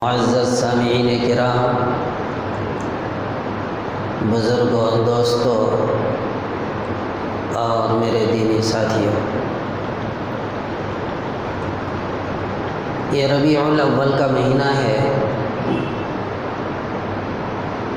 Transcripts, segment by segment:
معزز سامعین کرام، بزرگوں، دوستوں اور میرے دینی ساتھیوں، یہ ربیع الاول کا مہینہ ہے۔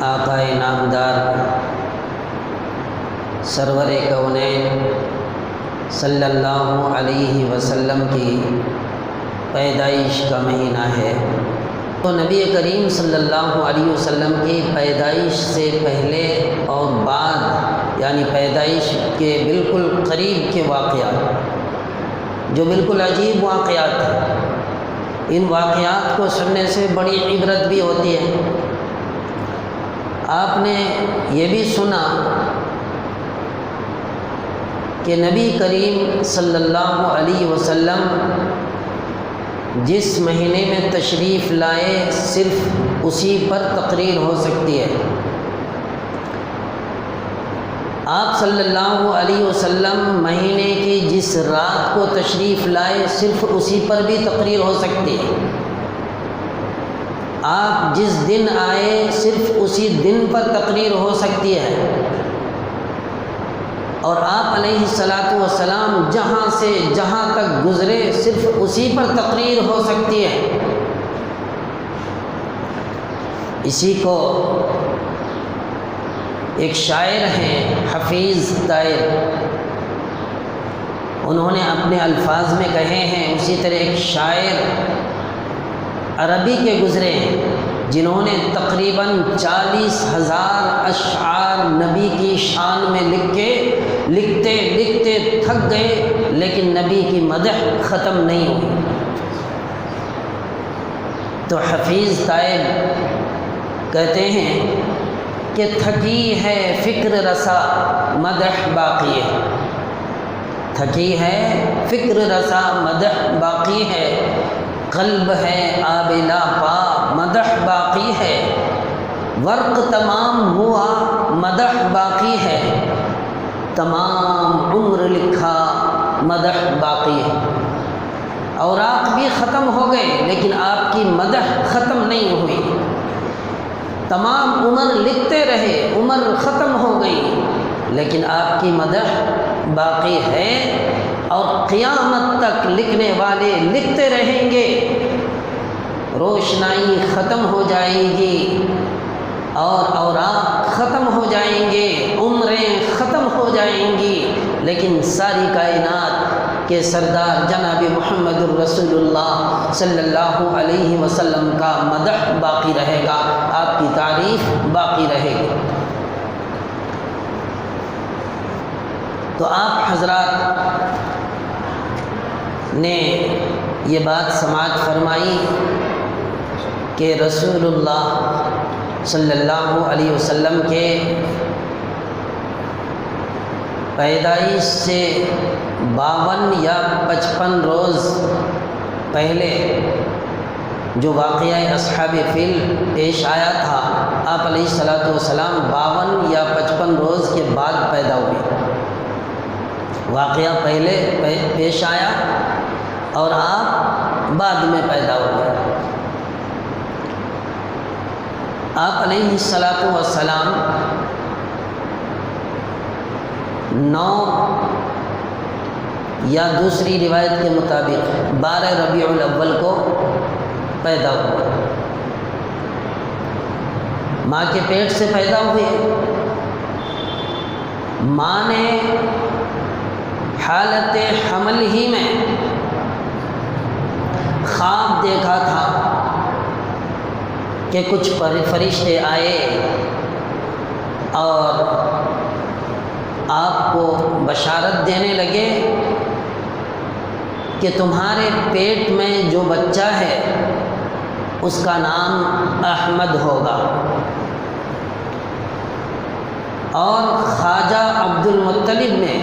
آقا نامدار سرور کونین صلی اللہ علیہ وسلم کی پیدائش کا مہینہ ہے۔ تو نبی کریم صلی اللہ علیہ وسلم کی پیدائش سے پہلے اور بعد، یعنی پیدائش کے بالکل قریب کے واقعات جو بالکل عجیب واقعات ہیں، ان واقعات کو سننے سے بڑی عبرت بھی ہوتی ہے۔ آپ نے یہ بھی سنا کہ نبی کریم صلی اللہ علیہ وسلم جس مہینے میں تشریف لائے صرف اسی پر تقریر ہو سکتی ہے۔ آپ صلی اللہ علیہ وسلم مہینے کی جس رات کو تشریف لائے صرف اسی پر بھی تقریر ہو سکتی ہے۔ آپ جس دن آئے صرف اسی دن پر تقریر ہو سکتی ہے، اور آپ علیہ الصلاۃ والسلام جہاں سے جہاں تک گزرے صرف اسی پر تقریر ہو سکتی ہے۔ اسی کو ایک شاعر ہیں حفیظ طائر، انہوں نے اپنے الفاظ میں کہے ہیں۔ اسی طرح ایک شاعر عربی کے گزرے ہیں جنہوں نے تقریباً 40,000 اشعار نبی کی شان میں لکھتے تھک گئے، لیکن نبی کی مدح ختم نہیں ہوئی۔ تو حفیظ طائر کہتے ہیں کہ تھکی ہے فکر رسا مدح باقی ہے، تھکی ہے فکر رسا مدح باقی ہے، قلب ہے آب لاپا مدح باقی ہے، ورق تمام ہوا مدح باقی ہے، تمام عمر لکھا مدح باقی ہے۔ اوراق بھی ختم ہو گئے لیکن آپ کی مدح ختم نہیں ہوئی۔ تمام عمر لکھتے رہے، عمر ختم ہو گئی لیکن آپ کی مدح باقی ہے، اور قیامت تک لکھنے والے لکھتے رہیں گے۔ روشنائی ختم ہو جائے گی اور اوراق ختم ہو جائیں گے، عمریں ختم ہو جائیں گی، لیکن ساری کائنات کے سردار جناب محمد الرسول اللہ صلی اللہ علیہ وسلم کا مدح باقی رہے گا، آپ کی تعریف باقی رہے گی۔ تو آپ حضرات نے یہ بات سماعت فرمائی کہ رسول اللہ صلی اللہ علیہ وسلم کے پیدائش سے 52 یا 55 روز پہلے جو واقعہ اصحاب فیل پیش آیا تھا، آپ علیہ الصلاۃ والسلام 52 یا 55 روز کے بعد پیدا ہوئے۔ واقعہ پہلے پیش آیا اور آپ بعد میں پیدا ہوئے۔ آپ علیہ الصلاۃ والسلام 9 یا دوسری روایت کے مطابق 12 ربیع الاول کو پیدا ہوئے۔ ماں کے پیٹ سے پیدا ہوئے۔ ماں نے حالت حمل ہی میں خواب دیکھا تھا کہ کچھ فرشتے آئے اور آپ کو بشارت دینے لگے کہ تمہارے پیٹ میں جو بچہ ہے اس کا نام احمد ہوگا، اور خواجہ عبد المطلب نے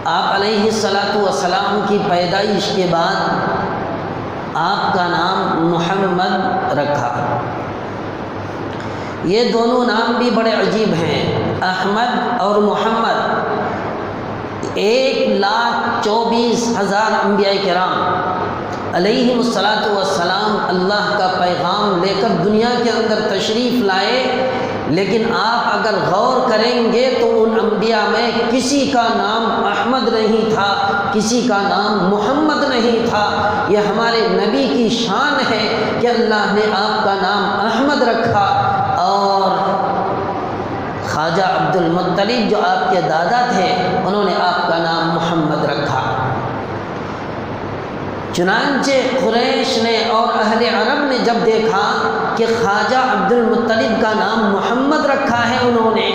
آپ علیہ الصلاۃ والسلام کی پیدائش کے بعد آپ کا نام محمد رکھا۔ یہ دونوں نام بھی بڑے عجیب ہیں، احمد اور محمد۔ 1,24,000 انبیاء کرام علیہم الصلاۃ والسلام اللہ کا پیغام لے کر دنیا کے اندر تشریف لائے، لیکن آپ اگر غور کریں گے تو ان انبیاء میں کسی کا نام احمد نہیں تھا، کسی کا نام محمد نہیں تھا۔ یہ ہمارے نبی کی شان ہے کہ اللہ نے آپ کا نام احمد رکھا، اور خواجہ عبد المطلب جو آپ کے دادا تھے انہوں نے آپ کا نام محمد رکھا۔ چنانچہ قریش نے اور اہل عرب نے جب دیکھا کہ خواجہ عبد المطلب کا نام محمد رکھا ہے انہوں نے،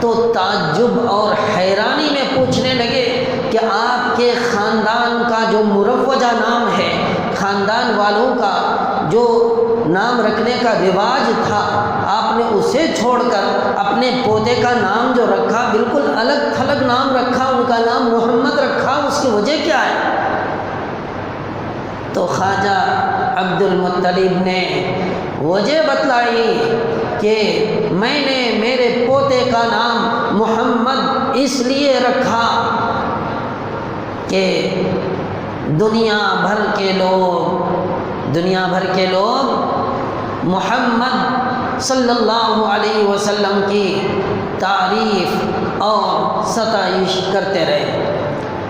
تو تعجب اور حیرانی میں پوچھنے لگے کہ آپ کے خاندان کا جو مروجہ نام ہے، خاندان والوں کا جو نام رکھنے کا رواج تھا، آپ نے اسے چھوڑ کر اپنے پوتے کا نام جو رکھا بالکل الگ تھلگ نام رکھا، ان کا نام محمد رکھا، اس کی وجہ کیا ہے؟ تو خواجہ عبد المطلب نے وجہ بتلائی کہ میں نے میرے پوتے کا نام محمد اس لیے رکھا کہ دنیا بھر کے لوگ محمد صلی اللہ علیہ وسلم کی تعریف اور ستائش کرتے رہے۔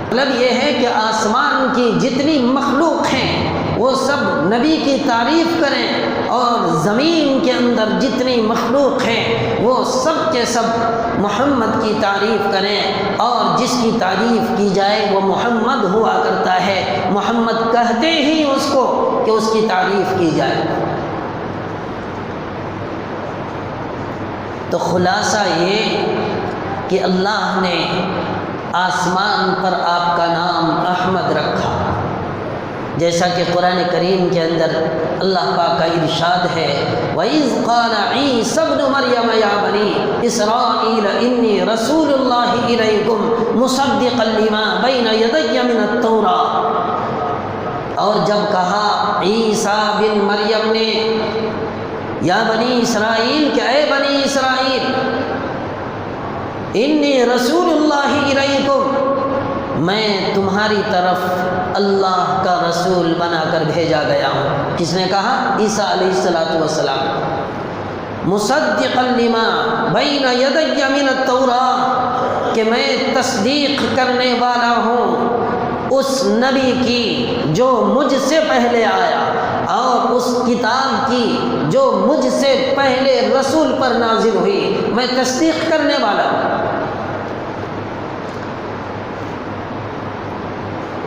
مطلب یہ ہے کہ آسمان کی جتنی مخلوق ہیں وہ سب نبی کی تعریف کریں، اور زمین کے اندر جتنی مخلوق ہیں وہ سب کے سب محمد کی تعریف کریں، اور جس کی تعریف کی جائے وہ محمد ہوا کرتا ہے، محمد کہتے ہی اس کو کہ اس کی تعریف کی جائے۔ تو خلاصہ یہ کہ اللہ نے آسمان پر آپ کا نام احمد رکھا، جیسا کہ قرآن کریم کے اندر اللہ پاک کا ارشاد ہے، وَإِذْ قَالَ عِيسَى ابْنُ مَرْيَمَ يَا بَنِي إِسْرَائِيلَ إِنِّي رَسُولُ اللَّهِ إِلَيْكُمْ مُصَدِّقًا لِمَا بَيْنَ يَدَيَّ مِنَ التَّوْرَاةِ۔ اور جب کہا عیسیٰ بن مریم نے یا بنی اسرائیل، کہ اے بنی اسرائیل، انی رسول اللہ الیکم، میں تمہاری طرف اللہ کا رسول بنا کر بھیجا گیا ہوں۔ کس نے کہا؟ عیسیٰ علیہ السلام۔ مصدقا لما بین یدی من التوراۃ، کہ میں تصدیق کرنے والا ہوں اس نبی کی جو مجھ سے پہلے آیا، اور اس کتاب کی جو مجھ سے پہلے رسول پر نازل ہوئی، میں تصدیق کرنے والا ہوں۔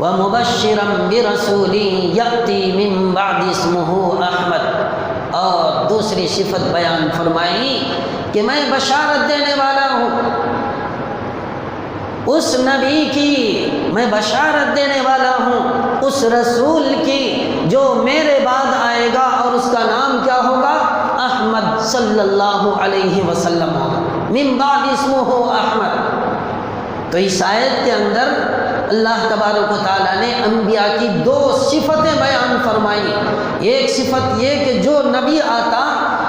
وَمُبَشِّرًا بِرَسُولٍ يَأْتِي مِن بَعْدِ اسْمُهُ أَحْمَدُ، اور دوسری صفت بیان فرمائی کہ میں بشارت دینے والا ہوں اس نبی کی، میں بشارت دینے والا ہوں اس رسول کی جو میرے بعد آئے گا، اور اس کا نام کیا ہوگا؟ احمد صلی اللہ علیہ وسلم ہوگا۔ من بعد اسمہ احمد۔ تو اس آیت کے اندر اللہ تبارک و تعالیٰ نے انبیاء کی دو صفتیں بیان فرمائی۔ ایک صفت یہ کہ جو نبی آتا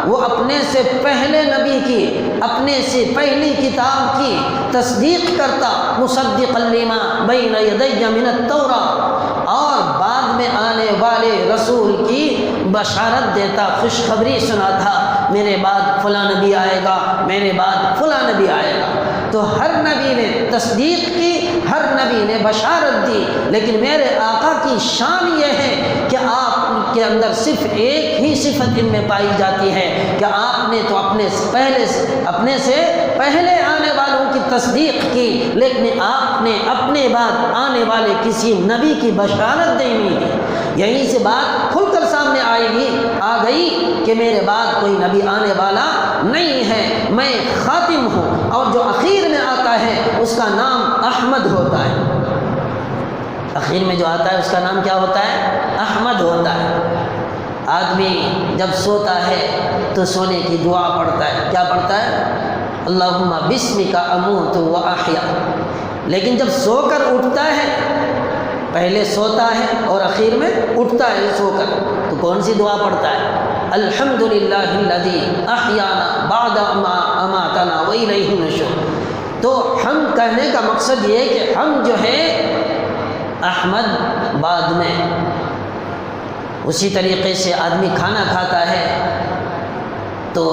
وہ اپنے سے پہلے نبی کی، اپنے سے پہلی کتاب کی تصدیق کرتا، مصدقا لما بین یدی من التوراۃ، اور بعد میں آنے والے رسول کی بشارت دیتا، خوشخبری سناتا، میرے بعد فلاں نبی آئے گا، میرے بعد فلاں نبی آئے گا۔ تو ہر نبی نے تصدیق کی، ہر نبی نے بشارت دی، لیکن میرے آقا کی شان یہ ہے کہ آپ کے اندر صرف ایک ہی صفت ان میں پائی جاتی ہے کہ آپ نے تو اپنے سے پہلے آنے والوں کی تصدیق کی، لیکن آپ نے اپنے بعد آنے والے کسی نبی کی بشارت دینی ہے۔ یہیں سے بات کھل کر سامنے آ گئی کہ میرے بعد کوئی نبی آنے والا نہیں ہے، میں خاتم ہوں، اور جو اخیر میں آتا ہے اس کا نام احمد ہوتا ہے۔ اخیر میں جو آتا ہے اس کا نام کیا ہوتا ہے؟ احمد ہوتا ہے۔ آدمی جب سوتا ہے تو سونے کی دعا پڑھتا ہے، کیا پڑھتا ہے؟ اللہم بسمک اموت و احیا۔ لیکن جب سو کر اٹھتا ہے، پہلے سوتا ہے اور اخیر میں اٹھتا ہے سو کر، تو کون سی دعا پڑھتا ہے؟ الحمدللہ الذی احیانا بعد ما اماتنا والیہ النشور۔ تو ہم کہنے کا مقصد یہ ہے کہ ہم جو ہے احمد بعد میں، اسی طریقے سے آدمی کھانا کھاتا ہے تو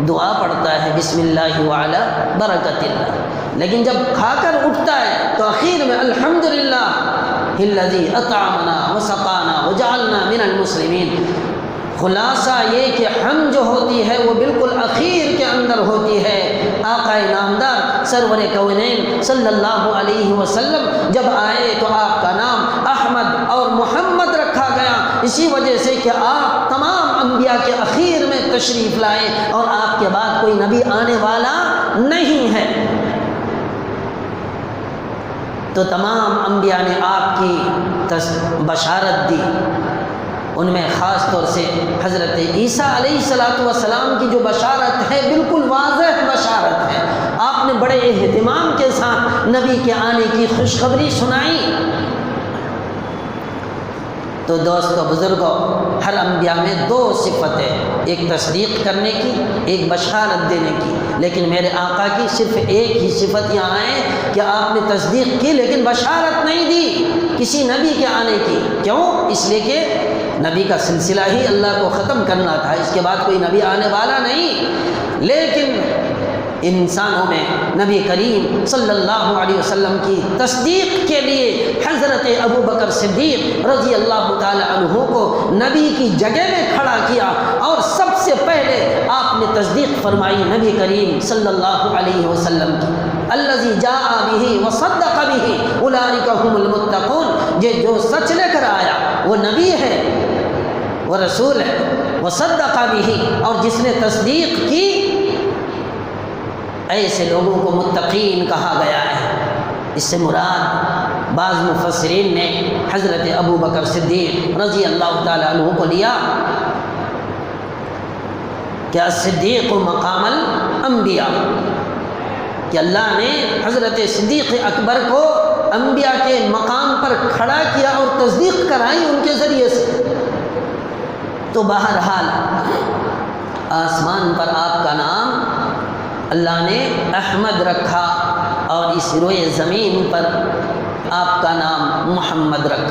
دعا پڑھتا ہے بسم اللہ وعلی برکت اللہ، لیکن جب کھا کر اٹھتا ہے تو آخر میں الحمدللہ الذی اطعمنا وسقانا وجعلنا من المسلمین۔ خلاصہ یہ کہ حمد جو ہوتی ہے وہ بالکل اخیر کے اندر ہوتی ہے۔ آقا نامدار سرور کونین صلی اللہ علیہ وسلم جب آئے تو آپ کا نام احمد اور محمد رکھا گیا، اسی وجہ سے کہ آپ تمام انبیاء کے اخیر میں تشریف لائے اور آپ کے بعد کوئی نبی آنے والا نہیں ہے۔ تو تمام انبیاء نے آپ کی بشارت دی، ان میں خاص طور سے حضرت عیسیٰ علیہ السلام کی جو بشارت ہے بالکل واضح بشارت ہے۔ آپ نے بڑے اہتمام کے ساتھ نبی کے آنے کی خوشخبری سنائی۔ تو دوستو بزرگوں، ہر انبیاء میں دو صفتیں، ایک تصدیق کرنے کی، ایک بشارت دینے کی، لیکن میرے آقا کی صرف ایک ہی صفت یہاں ہے کہ آپ نے تصدیق کی لیکن بشارت نہیں دی کسی نبی کے آنے کی۔ کیوں؟ اس لیے کہ نبی کا سلسلہ ہی اللہ کو ختم کرنا تھا، اس کے بعد کوئی نبی آنے والا نہیں۔ لیکن انسانوں میں نبی کریم صلی اللہ علیہ وسلم کی تصدیق کے لیے حضرت ابو بکر صدیق رضی اللہ تعالی عنہ کو نبی کی جگہ میں کھڑا کیا اور سب سے پہلے آپ نے تصدیق فرمائی نبی کریم صلی اللہ علیہ وسلم کی۔ الذی جاء بہ وصدق بہ اولئک هم المتقون، یہ جو سچ لے کر آیا وہ نبی ہے، وہ رسول ہے، وصدق بہ، اور جس نے تصدیق کی، ایسے لوگوں کو متقین کہا گیا ہے۔ اس سے مراد بعض مفسرین نے حضرت ابو بکر صدیق رضی اللہ تعالی عنہ کو لیا کہ الصدیق مقام الانبیاء، کہ اللہ نے حضرت صدیق اکبر کو انبیاء کے مقام پر کھڑا کیا اور تصدیق کرائی ان کے ذریعے سے۔ تو بہرحال آسمان پر آپ کا نام اللہ نے احمد رکھا اور اس روئے زمین پر آپ کا نام محمد رکھا۔